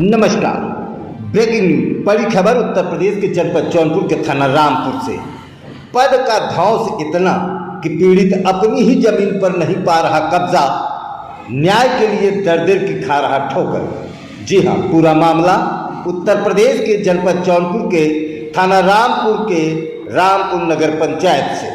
नमस्कार। Breaking news, बड़ी खबर उत्तर प्रदेश के जनपद जौनपुर के थाना रामपुर से। पद का ध्वंस इतना कि पीड़ित अपनी ही जमीन पर नहीं पा रहा कब्जा, न्याय के लिए दर-दर की खा रहा ठोकर। जी हाँ, पूरा मामला उत्तर प्रदेश के जनपद जौनपुर के थाना रामपुर के रामपुर नगर पंचायत से।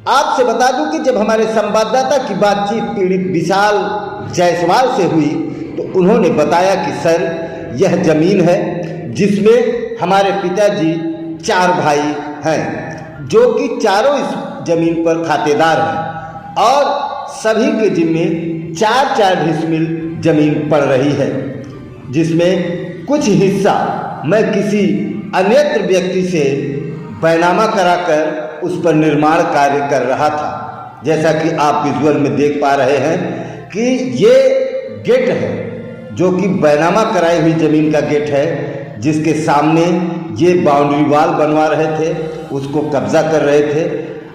आपसे बता दूं कि जब हमारे संवाददाता की बातचीत पीड़ित विशाल जायसवाल से हुई तो उन्होंने बताया कि सर, यह जमीन है जिसमें हमारे पिताजी 4 भाई हैं, जो कि चारों इस जमीन पर खातेदार हैं और सभी के जिम्मे 4-4 डिसमिल जमीन पड़ रही है, जिसमें कुछ हिस्सा मैं किसी अन्यत्र व्यक्ति से बैनामा कराकर उस पर निर्माण कार्य कर रहा था। जैसा कि आप विजुअल में देख पा रहे हैं कि ये गेट है जो कि बैनामा कराई हुई जमीन का गेट है, जिसके सामने ये बाउंड्री वाल बनवा रहे थे, उसको कब्जा कर रहे थे।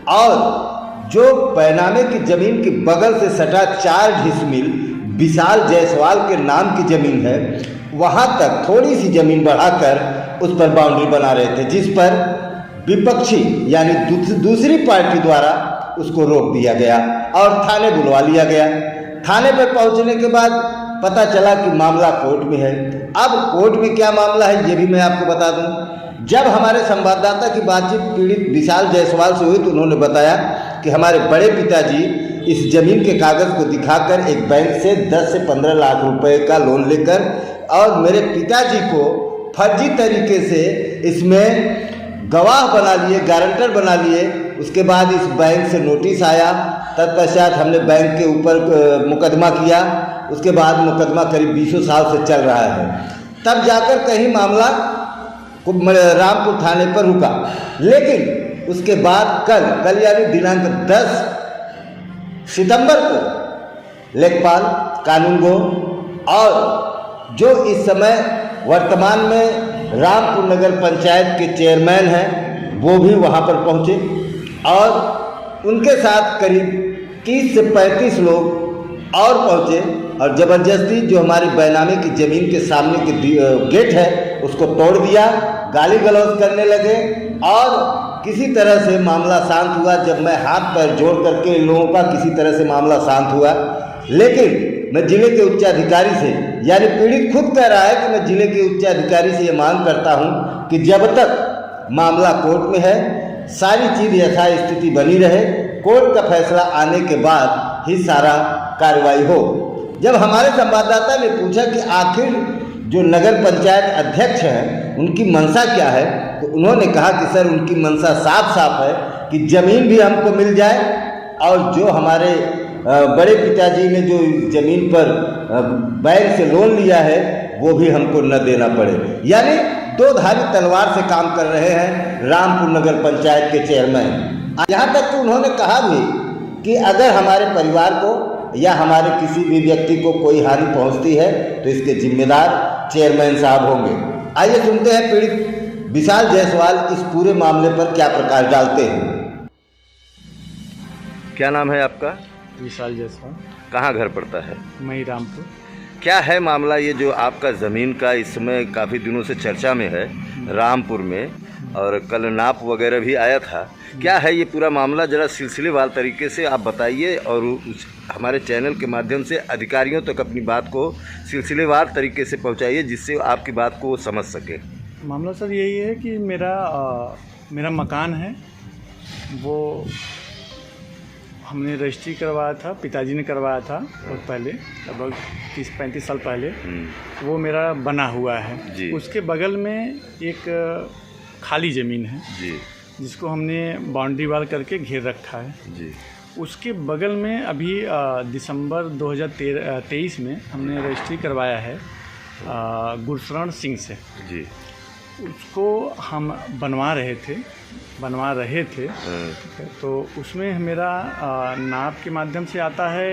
और जो बैनामे की जमीन के बगल से सटा 4 डिसमिल विशाल जायसवाल के नाम की जमीन है, वहाँ तक थोड़ी सी जमीन बढ़ाकर उस पर बाउंड्री बना रहे थे, जिस पर विपक्षी यानी दूसरी पार्टी द्वारा उसको रोक दिया गया और थाने बुलवा लिया गया। थाने पर पहुंचने के बाद पता चला कि मामला कोर्ट में है। अब कोर्ट में क्या मामला है ये भी मैं आपको बता दूं। जब हमारे संवाददाता की बातचीत पीड़ित विशाल जायसवाल से हुई तो उन्होंने बताया कि हमारे बड़े पिताजी इस जमीन के कागज़ को दिखाकर एक बैंक से 10 से 15 लाख रुपए का लोन लेकर और मेरे पिताजी को फर्जी तरीके से इसमें गवाह बना लिए, गारंटर बना लिए। उसके बाद इस बैंक से नोटिस आया, तत्पश्चात हमने बैंक के ऊपर मुकदमा किया। उसके बाद मुकदमा करीब 20 साल से चल रहा है। तब जाकर कहीं मामला रामपुर थाने पर रुका, लेकिन उसके बाद कल यानी दिनांक 10 सितंबर को लेखपाल, कानूनगो और जो इस समय वर्तमान में रामपुर नगर पंचायत के चेयरमैन हैं, वो भी वहाँ पर पहुँचे और उनके साथ करीब 30 से 35 लोग और पहुँचे और ज़बरदस्ती जो हमारे बैनामे की ज़मीन के सामने के गेट है उसको तोड़ दिया, गाली गलौज करने लगे और किसी तरह से मामला शांत हुआ। जब मैं हाथ पैर जोड़ करके इन लोगों का किसी तरह से मामला शांत हुआ, लेकिन मैं जिले के उच्चाधिकारी से, यानी पीड़ित खुद कह रहा है कि मैं जिले के उच्चाधिकारी से ये मांग करता हूँ कि जब तक मामला कोर्ट में है सारी चीज़ यथास्थिति बनी रहे, कोर्ट का फैसला आने के बाद ही सारा कार्रवाई हो। जब हमारे संवाददाता ने पूछा कि आखिर जो नगर पंचायत अध्यक्ष हैं उनकी मंशा क्या है, तो उन्होंने कहा कि सर, उनकी मंशा साफ साफ है कि ज़मीन भी हमको मिल जाए और जो हमारे बड़े पिताजी ने जो ज़मीन पर बैंक से लोन लिया है वो भी हमको न देना पड़े। यानी 2 धारी तलवार से काम कर रहे हैं रामपुर नगर पंचायत के चेयरमैन। यहाँ तक कि उन्होंने कहा भी कि अगर हमारे परिवार को या हमारे किसी भी व्यक्ति को कोई हानि पहुँचती है तो इसके जिम्मेदार चेयरमैन साहब होंगे। आइए सुनते हैं पीड़ित विशाल जायसवाल इस पूरे मामले पर क्या प्रकाश डालते हैं। क्या नाम है आपका? विशाल जायसवाल। कहाँ घर पड़ता है? मई रामपुर। क्या है मामला ये जो आपका ज़मीन का इस समय काफ़ी दिनों से चर्चा में है रामपुर में, और कल नाप वगैरह भी आया था? क्या है ये पूरा मामला, ज़रा सिलसिलेवार तरीके से आप बताइए और हमारे चैनल के माध्यम से अधिकारियों तक अपनी बात को सिलसिलेवार तरीके से पहुंचाइए, जिससे आपकी बात को वो समझ सके। मामला सर यही है कि मेरा मकान है, वो हमने रजिस्ट्री करवाया था, पिताजी ने करवाया था बहुत पहले, लगभग 30-35 साल पहले। वो मेरा बना हुआ है। उसके बगल में एक खाली ज़मीन है जी, जिसको हमने बाउंड्री वाल करके घेर रखा है जी। उसके बगल में अभी दिसंबर 2023 में हमने रजिस्ट्री करवाया है गुरशरण सिंह से जी। उसको हम बनवा रहे थे तो उसमें मेरा नाप के माध्यम से आता है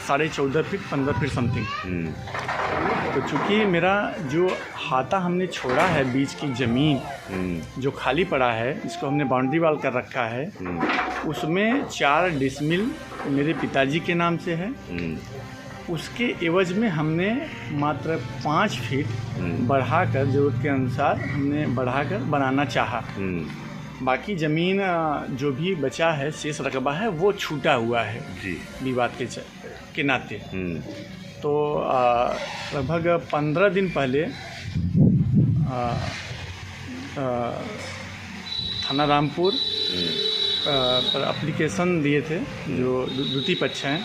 14.5 फीट 15 फीट समथिंग। तो चूँकि मेरा जो हाथा हमने छोड़ा है बीच की ज़मीन जो खाली पड़ा है, इसको हमने बाउंड्री वाल कर रखा है, उसमें 4 डिसमिल मेरे पिताजी के नाम से है उसके एवज में हमने मात्र 5 फीट बढ़ाकर ज़रूरत के अनुसार हमने बढ़ाकर बनाना चाहा। बाकी ज़मीन जो भी बचा है, शेष रकबा है, वो छूटा हुआ है जी विवाद के नाते। तो लगभग 15 दिन पहले थाना रामपुर पर एप्लीकेशन दिए थे जो द्वितीय पक्ष हैं,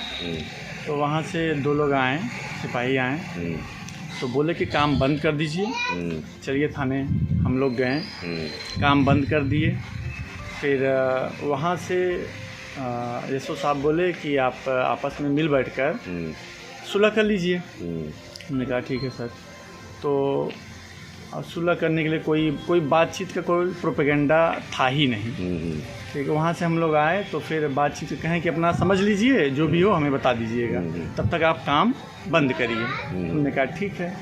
तो वहाँ से 2 लोग आए, सिपाही आए, तो बोले कि काम बंद कर दीजिए। चलिए थाने हम लोग गए, काम बंद कर दिए। फिर वहाँ से यशो साहब बोले कि आप आपस में मिल बैठकर सुलह कर लीजिए। हमने कहा ठीक है सर। तो सुलह करने के लिए कोई बातचीत का कोई प्रोपेगेंडा था ही नहीं। ठीक है, वहाँ से हम लोग आए तो फिर बातचीत कहें कि अपना समझ लीजिए, जो भी हो हमें बता दीजिएगा, तब तक आप काम बंद करिए। हमने कहा ठीक है।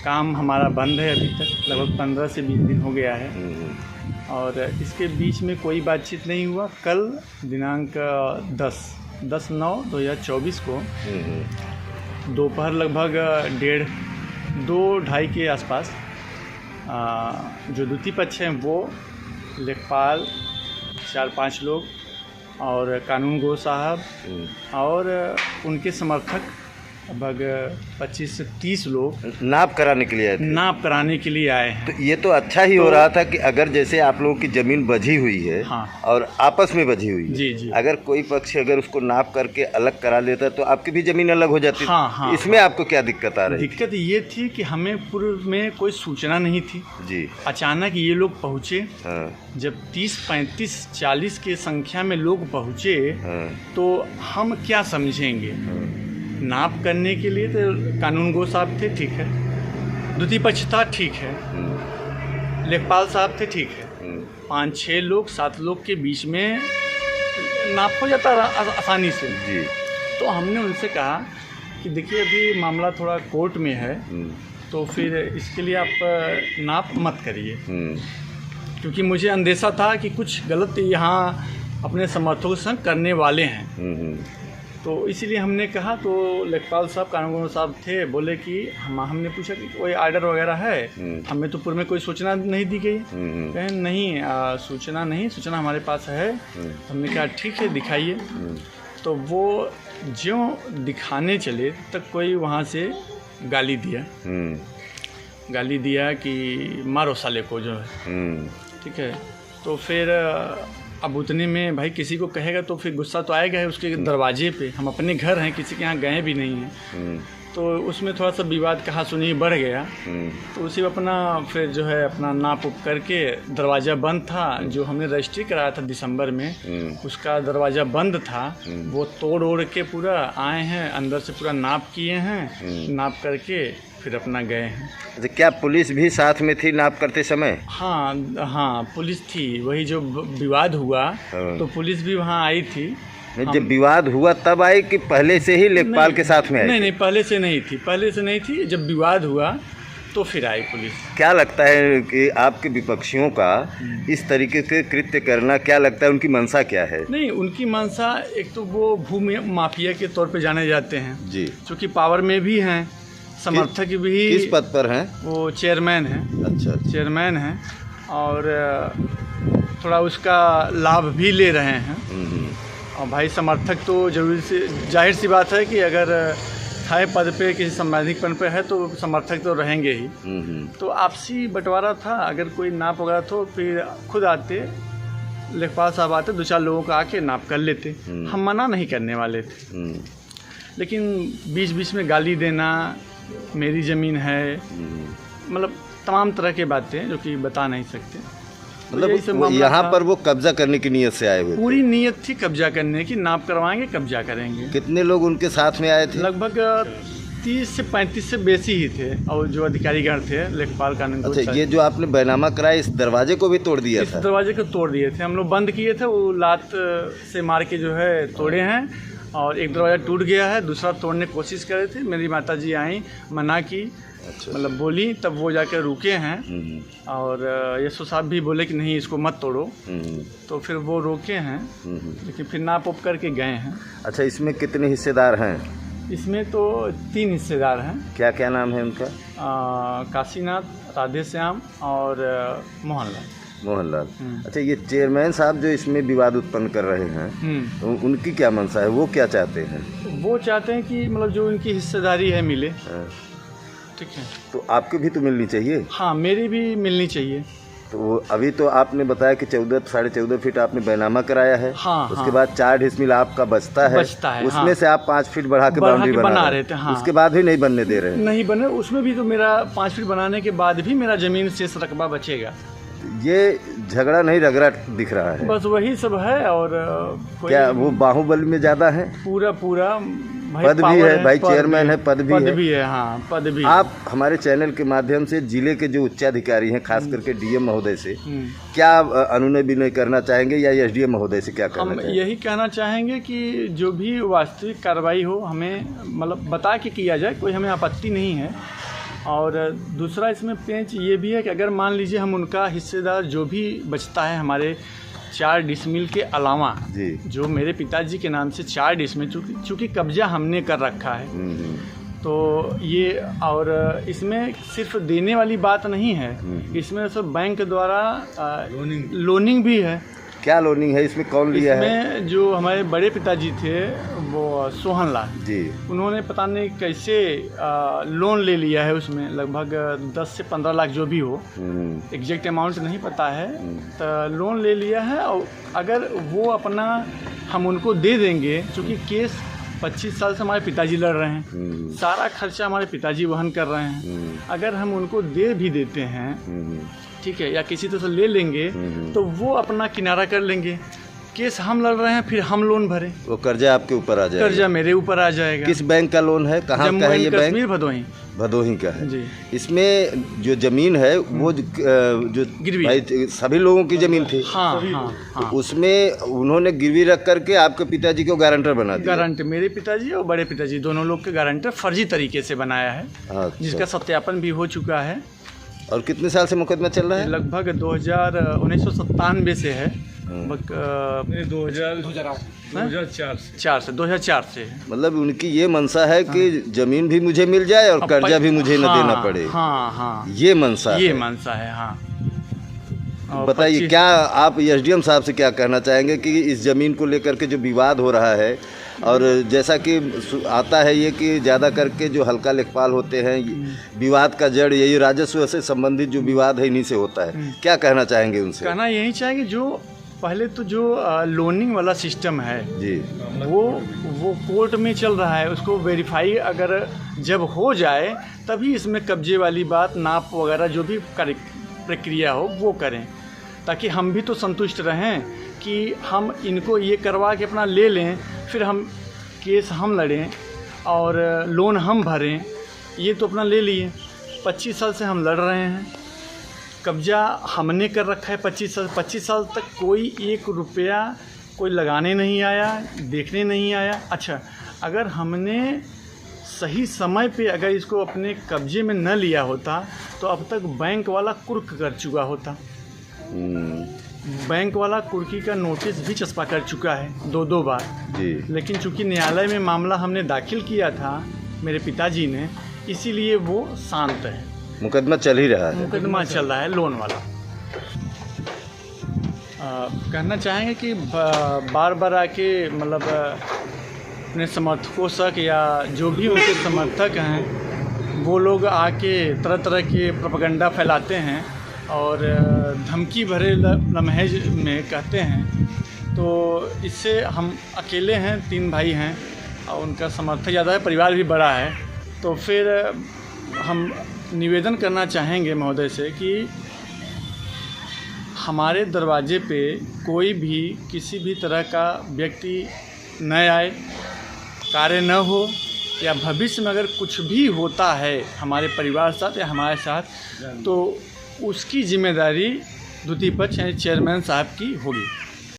काम हमारा बंद है अभी तक, लगभग 15 से 20 दिन हो गया है, और इसके बीच में कोई बातचीत नहीं हुआ। कल दिनांक 10/9/2024 को दोपहर लगभग 1:30-2:30 के आसपास जो द्वितीय पक्ष हैं वो लेखपाल, 4-5 लोग और कानून गो साहब और उनके समर्थक लगभग 25 से 30 लोग नाप कराने के लिए आए थे। नाप कराने के लिए आए हैं। तो ये तो अच्छा ही हो रहा था कि अगर जैसे आप लोगों की ज़मीन बझी हुई है, हाँ, और आपस में बझी हुई है, जी जी, अगर कोई पक्ष अगर उसको नाप करके अलग करा लेता तो आपकी भी ज़मीन अलग हो जाती। हाँ, हाँ, इसमें आपको क्या दिक्कत आ रही? दिक्कत ये थी कि हमें पूर्व में कोई सूचना नहीं थी जी। अचानक ये लोग पहुँचे। हाँ, जब 30, 35, 40 की संख्या में लोग पहुँचे, हाँ, तो हम क्या समझेंगे। नाप करने के लिए तो कानून गो साहब थे, ठीक है, द्वितीय पक्ष था, ठीक है, लेखपाल साहब थे, ठीक है, 5-6 लोग 7 लोग के बीच में नाप हो जाता आसानी से जी। तो हमने उनसे कहा कि देखिए अभी मामला थोड़ा कोर्ट में है, तो फिर इसके लिए आप नाप मत करिए, क्योंकि मुझे अंदेशा था कि कुछ गलत यहाँ अपने समर्थकों के संग करने वाले हैं। तो इसीलिए हमने कहा, तो लेखपाल साहब, कानून साहब थे, बोले कि हमने पूछा कि कोई आर्डर वगैरह है, हमें तो पूर्व में कोई सूचना नहीं दी गई। कहें नहीं, सूचना नहीं, सूचना हमारे पास है। हमने कहा ठीक है, दिखाइए। तो वो ज्यों दिखाने चले तक कोई वहाँ से गाली दिया कि मारो साले को, जो है, ठीक है। तो फिर अब उतने में भाई किसी को कहेगा तो फिर गुस्सा तो आएगा है उसके दरवाजे पे। हम अपने घर हैं, किसी के यहाँ गए भी नहीं हैं, तो उसमें थोड़ा सा विवाद कहा सुनी बढ़ गया। तो उसी में अपना फिर जो है अपना नाप उप करके, दरवाज़ा बंद था, जो हमने रजिस्ट्री कराया था दिसंबर में, उसका दरवाज़ा बंद था, वो तोड़ ओड़ के पूरा आए हैं, अंदर से पूरा नाप किए हैं, नाप करके फिर अपना गए हैं। अच्छा, क्या पुलिस भी साथ में थी नाप करते समय? हाँ, पुलिस थी। वही जो विवाद हुआ तो पुलिस भी वहाँ आई थी। जब विवाद हुआ तब आई कि पहले से ही लेखपाल के साथ में आई? नहीं, पहले से नहीं थी। जब विवाद हुआ तो फिर आई पुलिस। क्या लगता है कि आपके विपक्षियों का इस तरीके से कृत्य करना, क्या लगता है उनकी मंशा क्या है? नहीं, उनकी मंशा, एक तो वो भूमि माफिया के तौर पे जाने जाते हैं जी, क्योंकि पावर में भी हैं, समर्थक भी। किस पद पर हैं? वो चेयरमैन हैं। अच्छा, चेयरमैन हैं, और थोड़ा उसका लाभ भी ले रहे हैं। और भाई समर्थक तो जाहिर सी बात है कि अगर थाय पद पे, किसी संवैधानिक पद पे है तो समर्थक तो रहेंगे ही। तो आपसी बंटवारा था, अगर कोई नाप वगैरह तो फिर खुद आते, लेखपाल साहब आते, 2-4 लोगों का आके नाप कर लेते। हम मना नहीं करने वाले थे, लेकिन बीच बीच में गाली देना, मेरी ज़मीन है, मतलब तमाम तरह की बातें जो कि बता नहीं सकते। मतलब यहाँ पर वो कब्जा करने की नीयत से आए हुए? पूरी नीयत थी कब्जा करने की, नाप करवाएंगे, कब्जा करेंगे। कितने लोग उनके साथ में आए थे? लगभग 30 से 35 से बेसी ही थे, और जो अधिकारीगण थे, लेखपाल कानून। अच्छा, ये जो आपने बैनामा कराया, इस दरवाजे को भी तोड़ दिया था? इस दरवाजे को तोड़ दिए थे, हम लोग बंद किए थे, वो लात से मार के जो है तोड़े हैं, और एक दरवाज़ा टूट गया है, दूसरा तोड़ने की कोशिश कर रहे थे। मेरी माताजी आई, मना की, अच्छा, मतलब बोली, तब वो जाकर रुके हैं। और यशो साहब भी बोले कि नहीं, इसको मत तोड़ो, तो फिर वो रोके हैं, लेकिन फिर नाप उप करके गए हैं। अच्छा, इसमें कितने हिस्सेदार हैं? इसमें तो 3 हिस्सेदार हैं। क्या क्या नाम है उनका? काशीनाथ, राधेश्याम और मोहनलाल। मोहनलाल। अच्छा, ये चेयरमैन साहब जो इसमें विवाद उत्पन्न कर रहे हैं, उनकी क्या मंशा है? वो क्या चाहते हैं? वो चाहते हैं कि मतलब जो उनकी हिस्सेदारी है मिले। ठीक है, तो आपकी भी तो मिलनी चाहिए। हाँ, मेरी भी मिलनी चाहिए। तो अभी तो आपने बताया कि 14.5 फीट आपने बैनामा कराया है। हाँ, उसके बाद 4 डिसमिल आपका बचता है, उसमें हाँ। से आप 5 फीट बढ़ा के बाउंड्री बना रहे थे। हाँ। उसके बाद भी नहीं बनने दे रहे हैं। नहीं बने, उसमें भी तो मेरा 5 फीट बनाने के बाद भी मेरा जमीन शेष रकबा बचेगा। ये झगड़ा नहीं रगड़ा दिख रहा है। बस वही सब है। और क्या वो बाहुबली में ज्यादा है? पूरा पद भी है भाई, चेयरमैन है, पद भी है। हाँ, पद भी। आप हमारे चैनल के माध्यम से जिले के जो उच्चाधिकारी हैं, खास करके डीएम महोदय से क्या अनुनय विनय करना चाहेंगे, या एसडीएम महोदय से क्या कहना चाहेंगे? यही कहना चाहेंगे कि जो भी वास्तविक कार्रवाई हो हमें मतलब बता के किया जाए, कोई हमें आपत्ति नहीं है। और दूसरा इसमें पेंच ये भी है कि अगर मान लीजिए हम उनका हिस्सेदार जो भी बचता है हमारे 4 डिसमिल के अलावा, जो मेरे पिताजी के नाम से 4 डिसमिल, चूँकि कब्जा हमने कर रखा है, तो ये, और इसमें सिर्फ देने वाली बात नहीं है, इसमें सब बैंक द्वारा लोनिंग भी है। क्या लोनिंग है इसमें? कौन लिया है? इसमें जो हमारे बड़े पिताजी थे वो सोहनलाल जी, उन्होंने पता नहीं कैसे लोन ले लिया है। उसमें लगभग 10 से 15 लाख जो भी हो, एग्जैक्ट अमाउंट नहीं पता है, तो लोन ले लिया है। और अगर वो अपना हम उनको दे देंगे, क्योंकि केस 25 साल से हमारे पिताजी लड़ रहे हैं, सारा खर्चा हमारे पिताजी वहन कर रहे हैं। अगर हम उनको दे भी देते हैं, ठीक है, या किसी तरह से ले लेंगे, तो वो अपना किनारा कर लेंगे। केस हम लड़ रहे हैं, फिर हम लोन भरें, वो कर्जा आपके ऊपर आ जाएगा। कर्जा मेरे ऊपर आ जाएगा। किस बैंक का लोन है? कहाँ का है ये बैंक? कश्मीर भदोही का है जी। इसमें जो जमीन है वो जो भाई सभी लोगों की जमीन थी। हाँ। उसमें उन्होंने गिरवी रख करके आपके पिताजी को गारंटर बना दिया। गारंटर मेरे पिताजी और बड़े पिताजी दोनों लोग के गारंटर फर्जी तरीके से बनाया है। अच्छा। जिसका सत्यापन भी हो चुका है। और कितने साल से मुकदमा चल रहा है? लगभग 1997 से है। 2004 से है। मतलब उनकी ये मंशा है कि जमीन भी मुझे मिल जाए और कर्जा भी मुझे न देना पड़े। हाँ, ये मंशा है। हाँ। बताइए, क्या आप एसडीएम साहब से क्या कहना चाहेंगे कि इस ज़मीन को लेकर के जो विवाद हो रहा है, और जैसा कि आता है ये कि ज़्यादा करके जो हल्का लेखपाल होते हैं, विवाद का जड़ यही राजस्व से संबंधित जो विवाद है इन्हीं से होता है, क्या कहना चाहेंगे उनसे? कहना यही चाहेंगे, जो पहले तो जो लोनिंग वाला सिस्टम है जी, वो कोर्ट में चल रहा है, उसको वेरीफाई अगर जब हो जाए तभी इसमें कब्जे वाली बात, नाप वगैरह जो भी प्रक्रिया हो वो करें, ताकि हम भी तो संतुष्ट रहें कि हम इनको ये करवा के अपना ले लें, फिर हम केस हम लड़ें और लोन हम भरें। ये तो अपना ले लिए, 25 साल से हम लड़ रहे हैं, कब्जा हमने कर रखा है। 25 साल तक कोई 1 रुपया कोई लगाने नहीं आया, देखने नहीं आया। अच्छा, अगर हमने सही समय पे अगर इसको अपने कब्जे में न लिया होता तो अब तक बैंक वाला कुर्क कर चुका होता। बैंक वाला कुर्की का नोटिस भी चस्पा कर चुका है 2 बार जी। लेकिन चूंकि न्यायालय में मामला हमने दाखिल किया था मेरे पिताजी ने, इसीलिए वो शांत है। मुकदमा चल ही रहा है। मुकदमा चल रहा है लोन वाला। कहना चाहेंगे कि बार बार आके मतलब अपने समर्थकों तक या जो भी उनके समर्थक हैं वो लोग आके तरह तरह के प्रोपेगेंडा फैलाते हैं और धमकी भरे लम्हे में कहते हैं। तो इससे हम अकेले हैं, 3 भाई हैं और उनका समर्थक ज़्यादा है, परिवार भी बड़ा है। तो फिर हम निवेदन करना चाहेंगे महोदय से कि हमारे दरवाजे पे कोई भी किसी भी तरह का व्यक्ति न आए, कार्य न हो, या भविष्य में अगर कुछ भी होता है हमारे परिवार साथ या हमारे साथ, तो उसकी जिम्मेदारी द्वितीय पक्ष यानी चेयरमैन साहब की होगी।